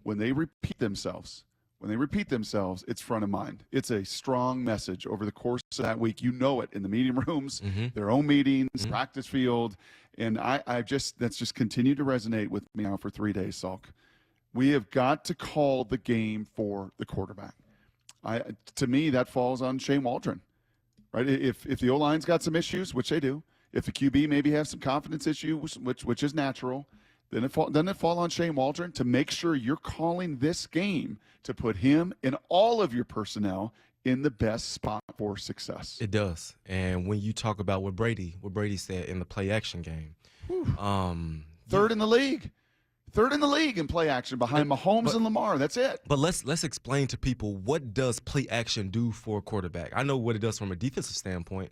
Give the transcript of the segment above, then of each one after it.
when they repeat themselves, it's front of mind. It's a strong message over the course of that week. You know it in the meeting rooms, their own meetings, practice field. And that's just continued to resonate with me now for 3 days, Salk. We have got to call the game for the quarterback. To me, that falls on Shane Waldron, right? If the O-line's got some issues, which they do, if the QB maybe has some confidence issues, which is natural, doesn't it fall on Shane Waldron to make sure you're calling this game to put him and all of your personnel in the best spot for success? It does. And when you talk about what Brady said in the play action game, third in the league in play action behind Mahomes and Lamar. That's it. But let's explain to people, what does play action do for a quarterback? I know what it does from a defensive standpoint,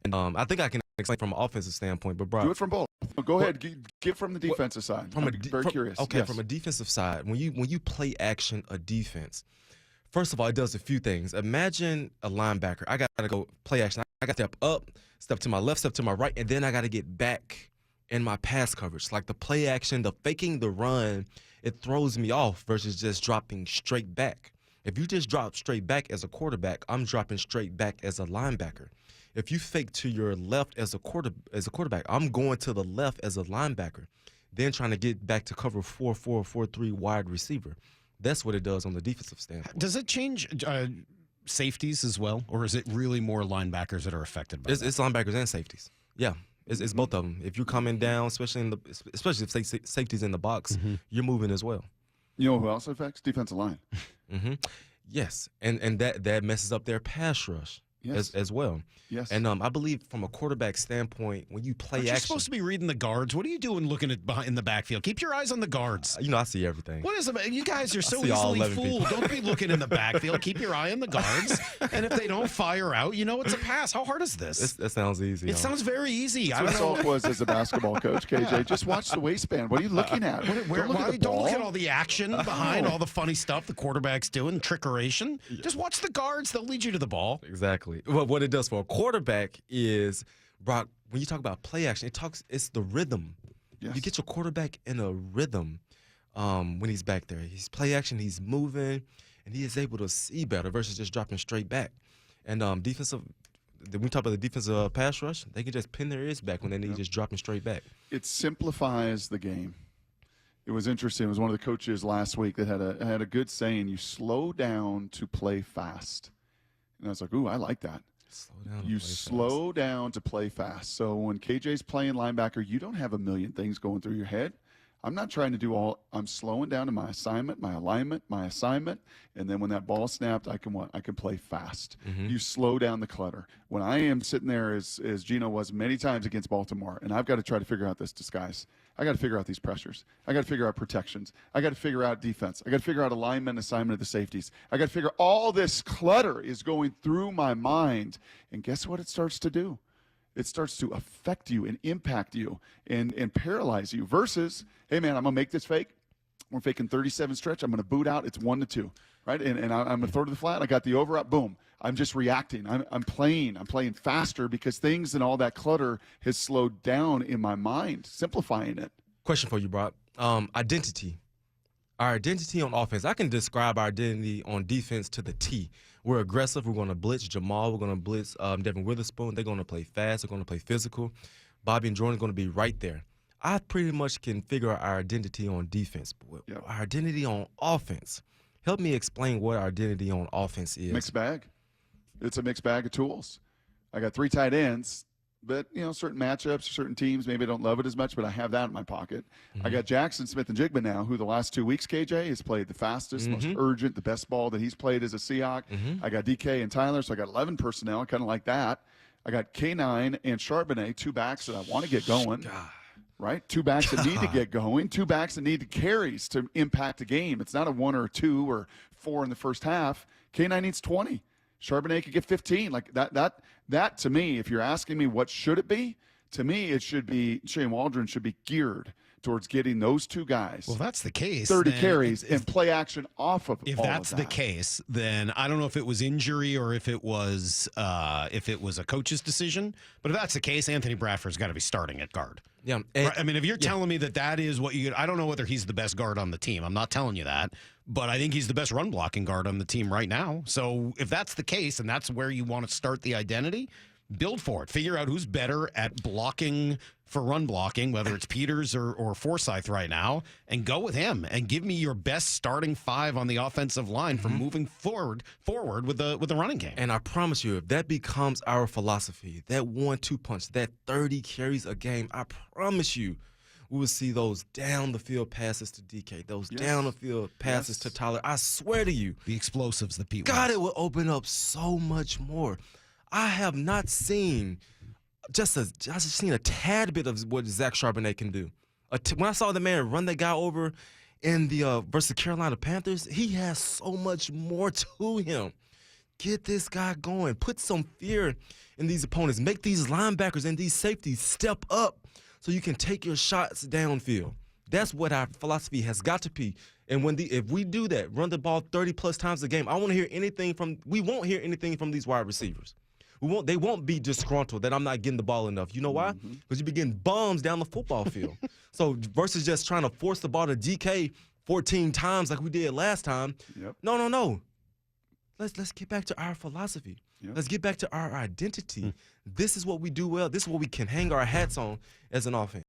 and I think I can explain from an offensive standpoint. But Brock, do it from both. Go ahead. Get from the defensive side. I'm very curious. Okay, yes. From a defensive side, when you play action a defense, first of all, it does a few things. Imagine a linebacker. I got to go play action. I got to step up, step to my left, step to my right, and then I got to get back in my pass coverage. Like the play action, the faking the run, it throws me off versus just dropping straight back. If you just drop straight back as a quarterback, I'm dropping straight back as a linebacker. If you fake to your left as a quarterback, I'm going to the left as a linebacker, then trying to get back to cover 4-4, 4-3 wide receiver. That's what it does on the defensive standpoint. Does it change safeties as well, or is it really more linebackers that are affected by that? It's linebackers and safeties. Yeah, it's both of them. If you're coming down, especially if safety's in the box, you're moving as well. You know who else affects? Defensive line. Yes, and that messes up their pass rush. Yes. As well. Yes. And I believe from a quarterback standpoint, when you play action, you're supposed to be reading the guards. What are you doing looking at in the backfield? Keep your eyes on the guards. I see everything. What is it? You guys are so easily fooled. Don't be looking in the backfield. Keep your eye on the guards. And if they don't fire out, it's a pass. How hard is this? That sounds easy. It sounds very easy. That's what Salk was as a basketball coach, KJ. Just watch the waistband. What are you looking at? Don't look at all the action behind all the funny stuff the quarterback's doing, trickeration. Just watch the guards. They'll lead you to the ball. Exactly. Well, what it does for a quarterback is, Brock, when you talk about play action, it's the rhythm. Yes. You get your quarterback in a rhythm when he's back there. He's play action, he's moving, and he is able to see better versus just dropping straight back. And when we talk about the defensive pass rush, they can just pin their ears back when they need just dropping straight back. It simplifies the game. It was interesting. It was one of the coaches last week that had a good saying, you slow down to play fast. And I was like, ooh, I like that. Slow down to play fast. So when KJ's playing linebacker, you don't have a million things going through your head. I'm not trying to do I'm slowing down to my assignment, my alignment, my assignment, and then when that ball snapped, I can play fast. You slow down the clutter. When I am sitting there, as Gino was many times against Baltimore, and I've got to try to figure out this disguise. I got to figure out these pressures. I got to figure out protections. I got to figure out defense. I got to figure out alignment, assignment of the safeties. I got to figure all this clutter is going through my mind, and guess what it starts to do? It starts to affect you and impact you and paralyze you versus, hey, man, I'm going to make this fake. We're faking 37 stretch. I'm going to boot out. It's 1-2, right? And I'm going to throw to the flat. I got the over up. Boom. I'm just reacting. I'm playing. I'm playing faster because things and all that clutter has slowed down in my mind, simplifying it. Question for you, Brock. Identity. Our identity on offense. I can describe our identity on defense to the T. We're aggressive. We're going to blitz Jamal. We're going to blitz Devin Witherspoon. They're going to play fast. They're going to play physical. Bobby and Jordan are going to be right there. I pretty much can figure out our identity on defense. But our identity on offense. Help me explain what our identity on offense is. Mixed bag. It's a mixed bag of tools. I got 3 tight ends. But, certain matchups, certain teams, maybe I don't love it as much, but I have that in my pocket. I got Jackson Smith-Njigba now, who the last 2 weeks, KJ, has played the fastest, most urgent, the best ball that he's played as a Seahawk. I got DK and Tyler, so I got 11 personnel. I kind of like that. I got K9 and Charbonnet, 2 backs that I want to get going. Right? 2 backs that need to get going. 2 backs that need the carries to impact the game. It's not a 1 or 2 or 4 in the first half. K9 needs 20. Charbonnet could get 15. Like that to me, if you're asking me what should it be, to me it should be Shane Waldron should be geared towards getting those two guys Well, if that's the case, 30 then carries and play action off of if all that's of the that. case, then I don't know if it was injury or if it was a coach's decision. But if that's the case, Anthony Bradford's got to be starting at guard. Yeah, Right? I mean, if you're telling me that is what you, I don't know whether he's the best guard on the team. I'm not telling you that, but I think he's the best run blocking guard on the team right now. So if that's the case, and that's where you want to start the identity, build for it. Figure out who's better at blocking for run blocking, whether it's Peters or Forsythe right now, and go with him and give me your best starting 5 on the offensive line for moving forward with the running game. And I promise you, if that becomes our philosophy, that 1-2 punch, that 30 carries a game, I promise you, we will see those down the field passes to DK, those down the field passes to Tyler. I swear to you, The explosives that Pete God, wants. it will open up so much more. I have not seen I just seen a tad bit of what Zach Charbonnet can do. When I saw the man run that guy over in the versus Carolina Panthers, he has so much more to him. Get this guy going. Put some fear in these opponents. Make these linebackers and these safeties step up so you can take your shots downfield. That's what our philosophy has got to be. And if we do that, run the ball 30-plus times a game, we won't hear anything from these wide receivers. They won't be disgruntled that I'm not getting the ball enough. You know why? Because you be getting bombs down the football field. So versus just trying to force the ball to DK 14 times like we did last time. Yep. No. Let's get back to our philosophy. Yep. Let's get back to our identity. This is what we do well. This is what we can hang our hats on as an offense.